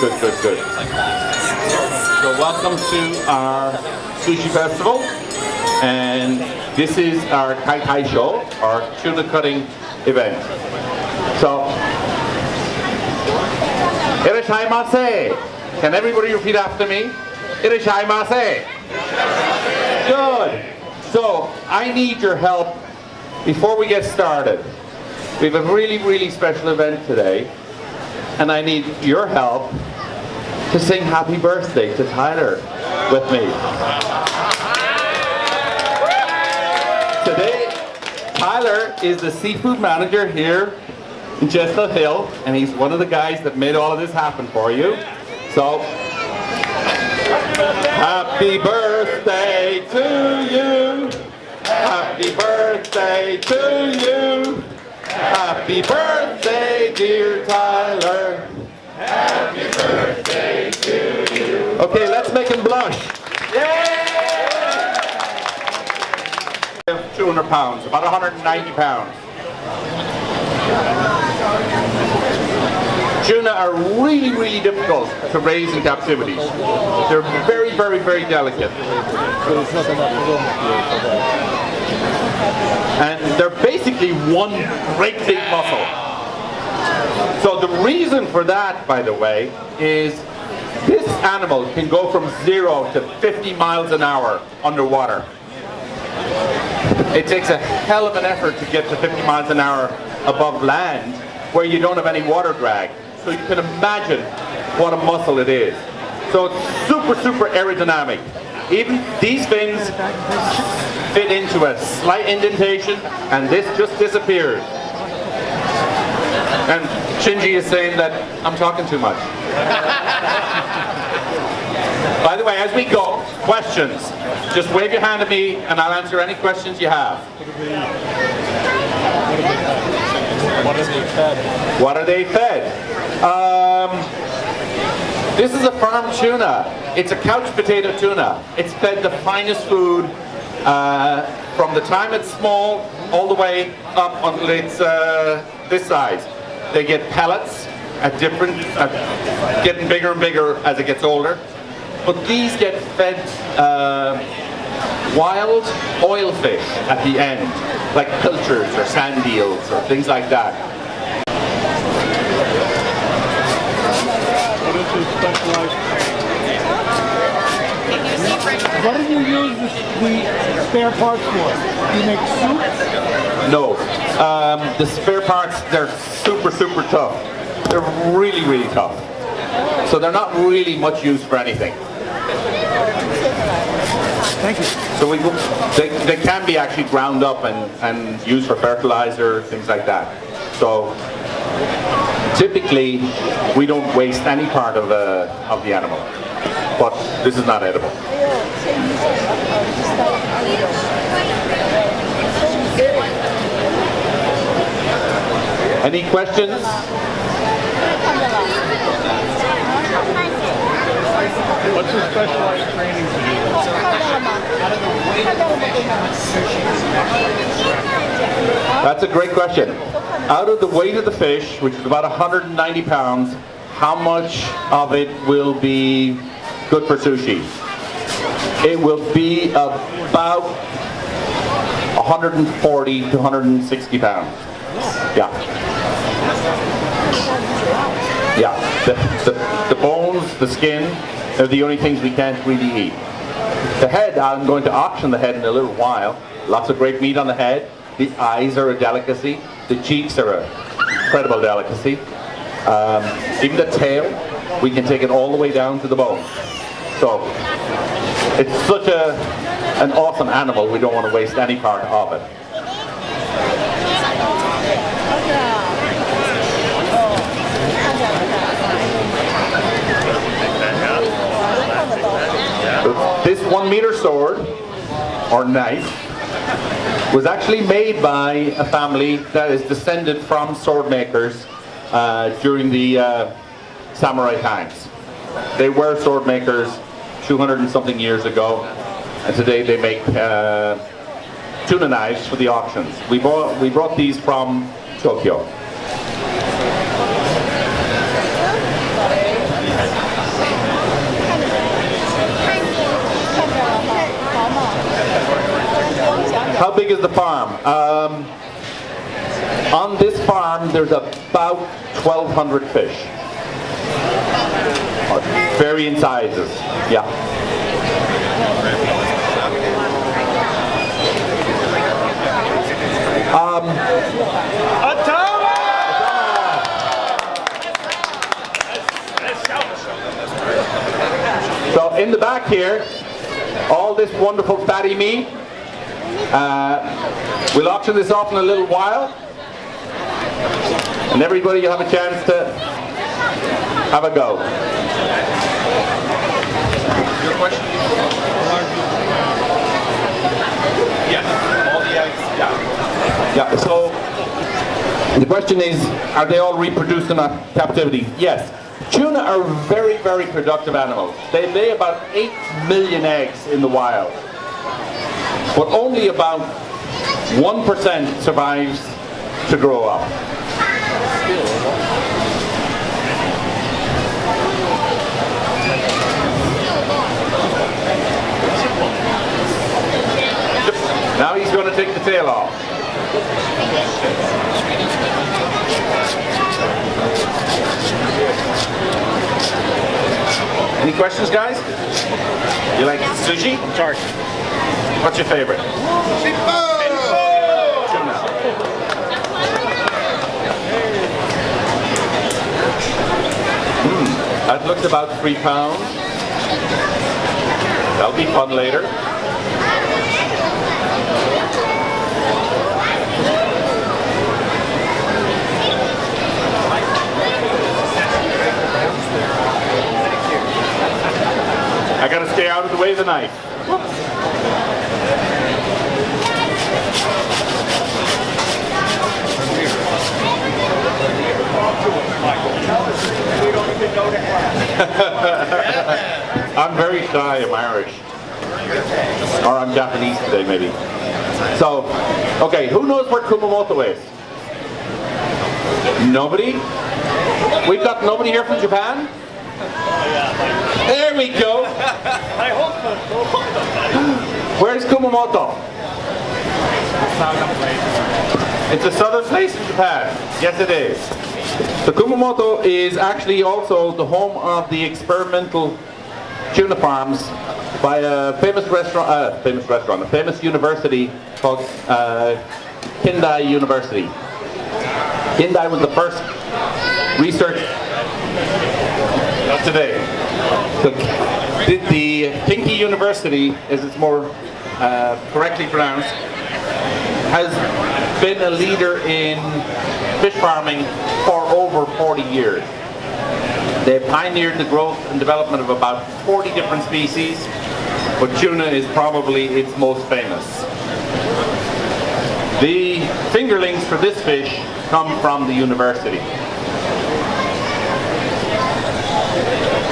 good. So welcome to our sushi festival, and this is our Kai Kai show, our tuna cutting event. So, Irashaimase. Can everybody repeat after me? Irashaimase. Good. So, I need your help before we get started. We have a really special event today, and I need your help to sing happy birthday to Tyler with me. Today, Tyler is the seafood manager here in Chestnut Hill, and he's one of the guys that made all of this happen for you. So, happy birthday to you. Happy birthday to you. Happy birthday, dear Tyler. Happy birthday to you. Okay, let's make him blush. Yay! 200 pounds, about 190 pounds. Tuna are really difficult to raise in captivity. They're very delicate. And they're basically one great big muscle. So the reason for that, by the way, is this animal can go from 0 to 50 miles an hour underwater. It takes a hell of an effort to get to 50 miles an hour above land where you don't have any water drag. So you can imagine what a muscle it is. So it's super aerodynamic. Even these fins fit into a slight indentation, and this just disappears. And Shinji is saying that I'm talking too much. By the way, as we go, questions. Just wave your hand at me and I'll answer any questions you have. What are they fed? This is a farm tuna. It's a couch potato tuna. It's fed the finest food from the time it's small all the way up until it's this size. They get pellets at different, getting bigger and bigger as it gets older. But these get fed wild oil fish at the end, like pilchards or sand eels or things like that. What is your specialized? What do you use the spare parts for? Do you make soup? No, the spare parts, they're super tough. They're really tough. So they're not really much use for anything. Thank you. So they can be actually ground up and used for fertilizer, things like that. So typically we don't waste any part of the animal, but this is not edible. Any questions? What's your specialized training to do? That's a great question. Out of the weight of the fish, which is about 190 pounds, how much of it will be good for sushi? It will be about 140 to 160 pounds. Yeah, the bones, the skin, are the only things we can't really eat. The head, I'm going to auction the head in a little while. Lots of great meat on the head. The eyes are a delicacy. The cheeks are an incredible delicacy. Even the tail, we can take it all the way down to the bone. So, it's such an awesome animal, we don't want to waste any part of it. This 1 meter sword, or knife, was actually made by a family that is descended from sword makers during the samurai times. They were sword makers 200 and something years ago, and today they make tuna knives for the auctions. We brought these from Tokyo. How big is the farm? On this farm, there's about 1,200 fish. Varying sizes, yeah. So in the back here, all this wonderful fatty meat, we'll auction this off in a little while, and everybody will have a chance to have a go. Your question? Yes. All the eggs. Yeah. Yeah. So the question is, are they all reproduced in captivity? Yes. Tuna are very, very productive animals. They lay about 8 million eggs in the wild, but only about 1% survives to grow up. Now he's going to take the tail off. Any questions, guys? You like sushi? I'm sorry. What's your favorite? Tuna. That looks about 3 pounds. That'll be fun later. I gotta stay out of the way of the knife. Whoops. I'm very shy, I'm Irish. Or I'm Japanese today, maybe. So, okay, who knows where Kumamoto is? Nobody? We've got nobody here from Japan? There we go. Where's Kumamoto? It's a southern place in Japan. Yes, it is. The Kumamoto is actually also the home of the experimental tuna farms by a famous university called Kindai University. Kindai was the first research. Not today. The Kinki University, as it's more correctly pronounced, has been a leader in fish farming for over 40 years. They pioneered the growth and development of about 40 different species, but tuna is probably its most famous. The fingerlings for this fish come from the university.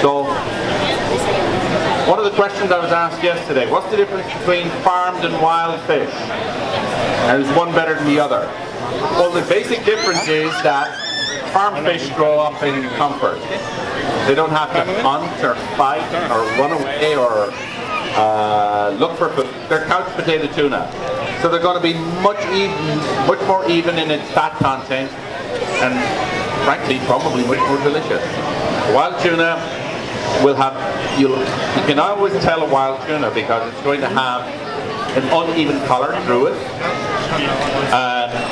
So, one of the questions I was asked yesterday, what's the difference between farmed and wild fish? And is one better than the other? Well, the basic difference is that farm fish grow up in comfort. They don't have to hunt or fight or run away or look for food. They're couch potato tuna. So they're going to be much more even in its fat content and frankly probably much more delicious. Wild tuna will have, you can always tell a wild tuna because it's going to have an uneven color through it.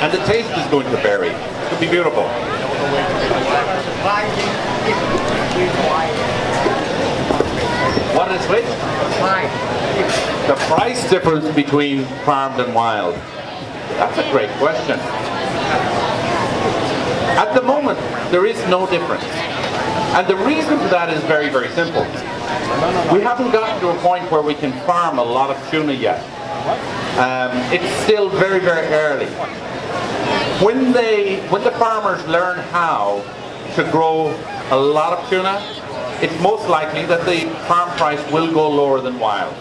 And the taste is going to vary. It'll be beautiful. What is which? The price difference between farmed and wild. That's a great question. At the moment, there is no difference. And the reason for that is very, very simple. We haven't gotten to a point where we can farm a lot of tuna yet. It's still very, very early. When the farmers learn how to grow a lot of tuna, it's most likely that the farm price will go lower than wild.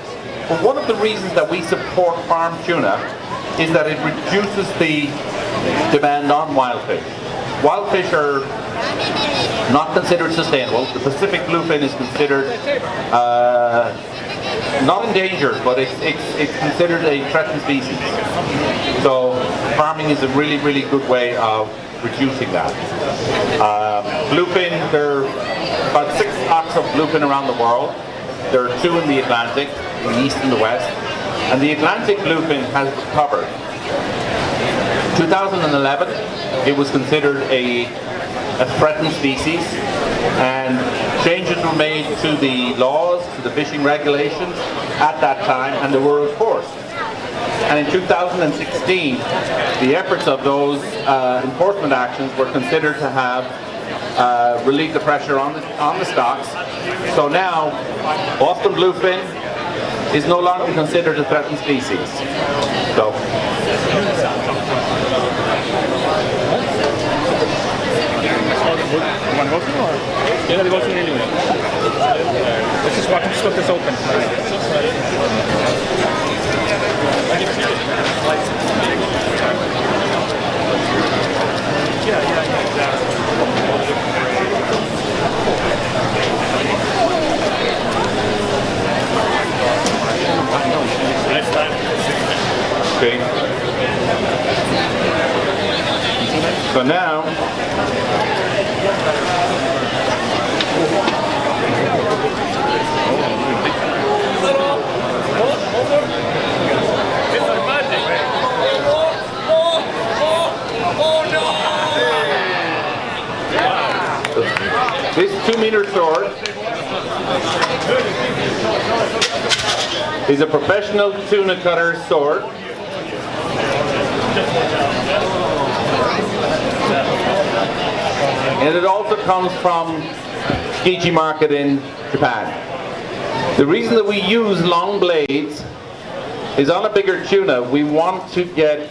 But one of the reasons that we support farm tuna is that it reduces the demand on wild fish. Wild fish are not considered sustainable. The Pacific bluefin is considered not endangered, but it's considered a threatened species. So farming is a really, really good way of reducing that. Bluefin, there are about 6 stocks of bluefin around the world. There are 2 in the Atlantic, in the east and the west. And the Atlantic bluefin has recovered. 2011, it was considered a threatened species, and changes were made to the laws, to the fishing regulations at that time, and they were enforced. And in 2016, the efforts of those enforcement actions were considered to have relieved the pressure on the stocks. So now, Boston bluefin is no longer considered a threatened species. So. You want to go through or? Yeah, they go through anyway. Let's just flip this open. Okay. So now, this 2-meter sword is a professional tuna cutter sword. And it also comes from Tsukiji market in Japan. The reason that we use long blades is on a bigger tuna, we want to get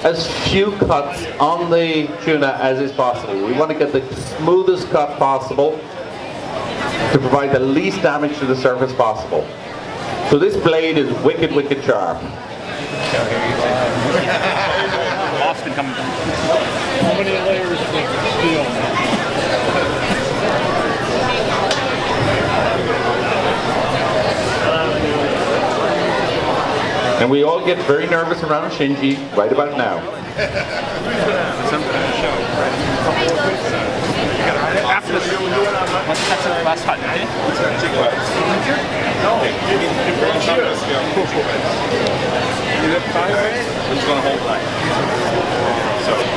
as few cuts on the tuna as is possible. We want to get the smoothest cut possible to provide the least damage to the surface possible. So this blade is wicked, wicked sharp. Austin coming down. How many layers of steel? And we all get very nervous around Shinji right about now. After this, that's the last hut, right? It's going to hold light. So, if you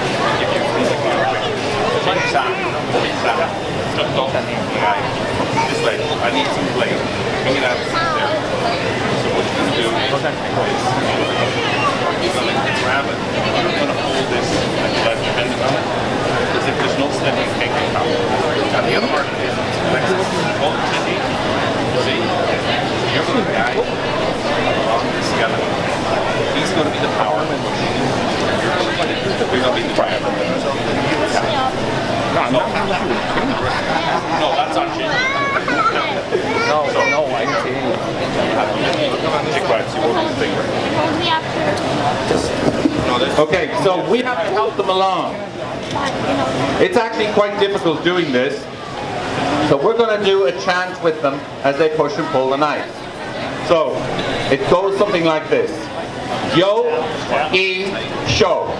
just like, I need some plate. Bring it out there. So what you're going to do is you're going to grab it. You're going to hold this and let it bend on it. Because if there's no steady, you can't get out. Now the other part is, hold it steady. See? You're going to guide along the skeleton. He's going to be the power. You're going to be the driver. No, that's on Shinji. No, I didn't see any. Take right, see what you think. Okay, so we have to help them along. It's actually quite difficult doing this. So we're going to do a chant with them as they push and pull the knife. So it goes something like this. Yo, E, show.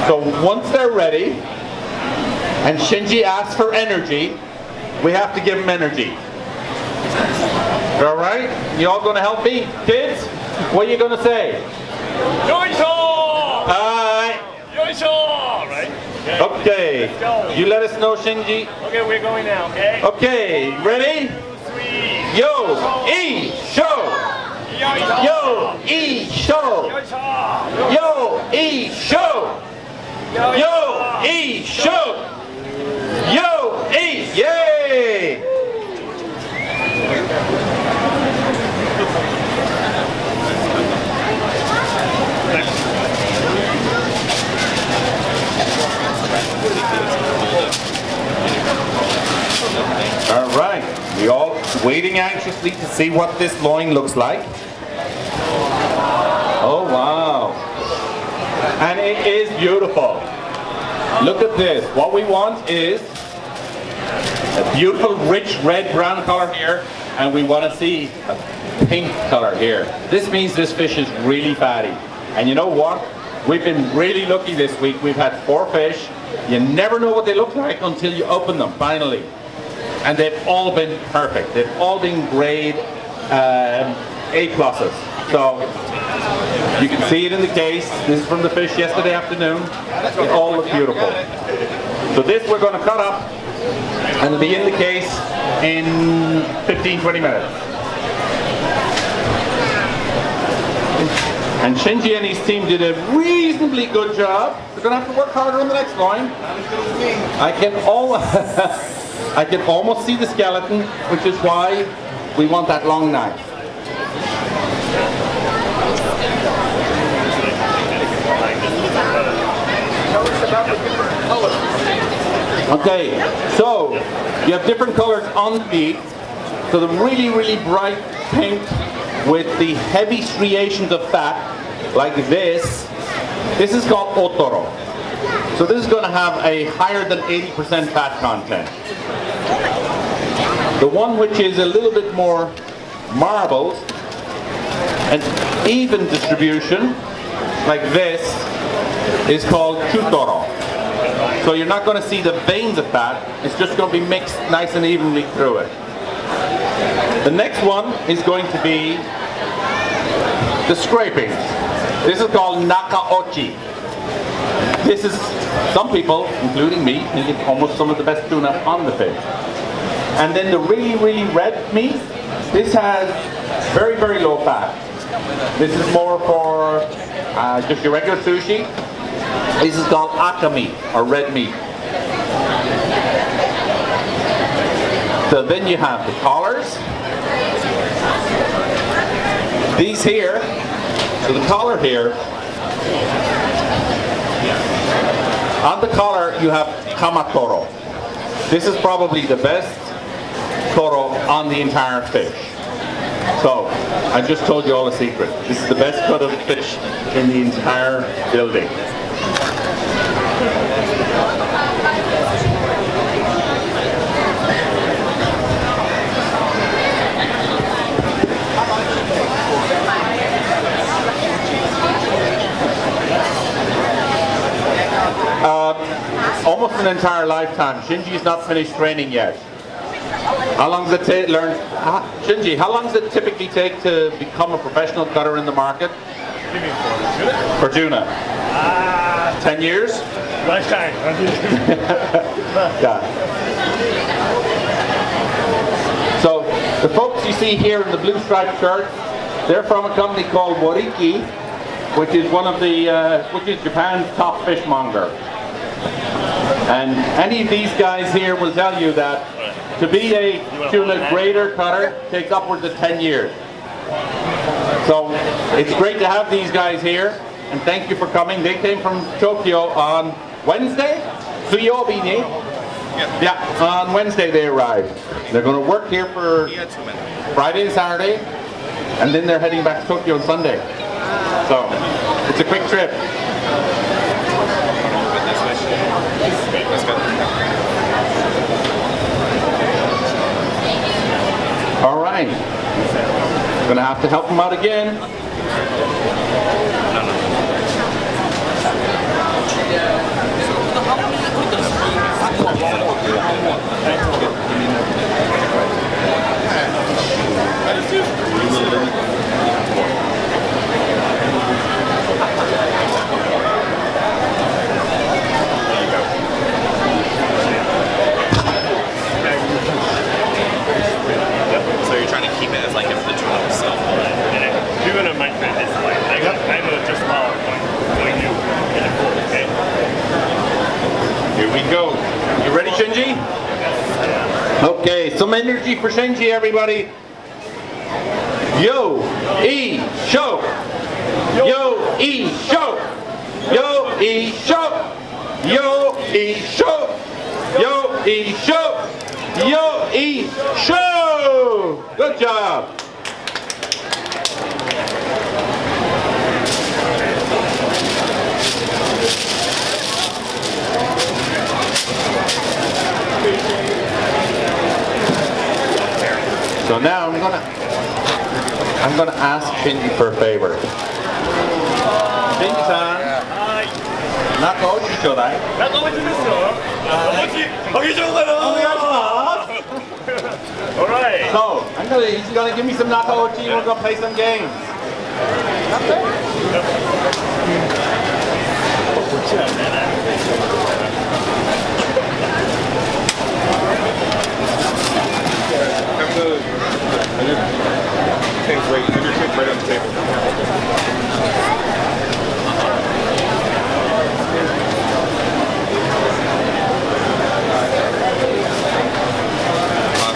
So once they're ready, and Shinji asks for energy, we have to give him energy. All right? You all going to help me? Kids, what are you going to say? Yoisho! Hi. Yoisho! Right? Okay. Let's go. You let us know, Shinji. Okay, we're going now, okay? Okay, ready? 2, 3. Yo, E, show. Yo, E, show. Yo, E, show. Yo, E, show. Yo, E, yay! All right, we all waiting anxiously to see what this loin looks like. Oh wow, and it is beautiful. Look at this. What we want is a beautiful, rich red-brown color here, and we want to see a pink color here. This means this fish is really fatty. And you know what? We've been really lucky this week. We've had 4 fish. You never know what they look like until you open them, finally. And they've all been perfect. They've all been grade A+. So you can see it in the case. This is from the fish yesterday afternoon. They all look beautiful. So this we're going to cut up and it'll be in the case in 15-20 minutes. And Shinji and his team did a reasonably good job. They're going to have to work harder on the next line. I can almost see the skeleton, which is why we want that long knife. Okay, so you have different colors on the meat. So the really, really bright pink with the heavy striations of fat, like this is called otoro. So this is going to have a higher than 80% fat content. The one which is a little bit more marbled and even distribution, like this, is called chutoro. So you're not going to see the veins of fat, it's just going to be mixed nice and evenly through it. The next one is going to be the scrapings. This is called nakaochi. This is, some people, including me, think it's almost some of the best tuna on the fish. And then the really, really red meat, this has very, very low fat. This is more for just your regular sushi. This is called aka meat, or red meat. So then you have the collars. These here, so the collar here, on the collar you have kamatoro. This is probably the best toro on the entire fish. So, I just told you all the secret. This is the best cut of fish in the entire building. Almost an entire lifetime. Shinji's not finished training yet. How long does it Shinji, how long does it typically take to become a professional cutter in the market? For tuna? 10 years? Lifetime. Yeah. So the folks you see here in the blue striped shirt, they're from a company called Wariki, which is one of the which is Japan's top fishmonger. And any of these guys here will tell you that to be a tuna grader cutter takes upwards of 10 years. So it's great to have these guys here, and thank you for coming. They came from Tokyo on Wednesday? Suyobi ni? Yeah, on Wednesday they arrived. They're going to work here for Friday and Saturday, and then they're heading back to Tokyo on Sunday. So it's a quick trip. All right, gonna have to help them out again. So you're trying to keep it as like if the tuna was self. And if you're gonna make that this way, I'm gonna just follow when you get it forward, okay? Here we go. You ready, Shinji? Okay, some energy for Shinji, everybody. Yo, E, show. Yo, E, show. Yo, E, show. Yo, E, show. Yo, E, show. Yo, E, show. Good job. So now I'm gonna ask Shinji for a favor. Shinji-san, 中落ちちょうだい。中落ちですよ。中落ちあげちゃおうかな。お願いします。Alright. So he's gonna give me some nakaochi and we're gonna play some games. Right on the table.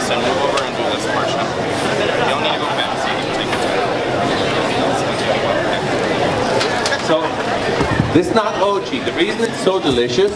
So move over and do this portion. You don't need to go fast. You can take your time. So this nakaochi, the reason it's so delicious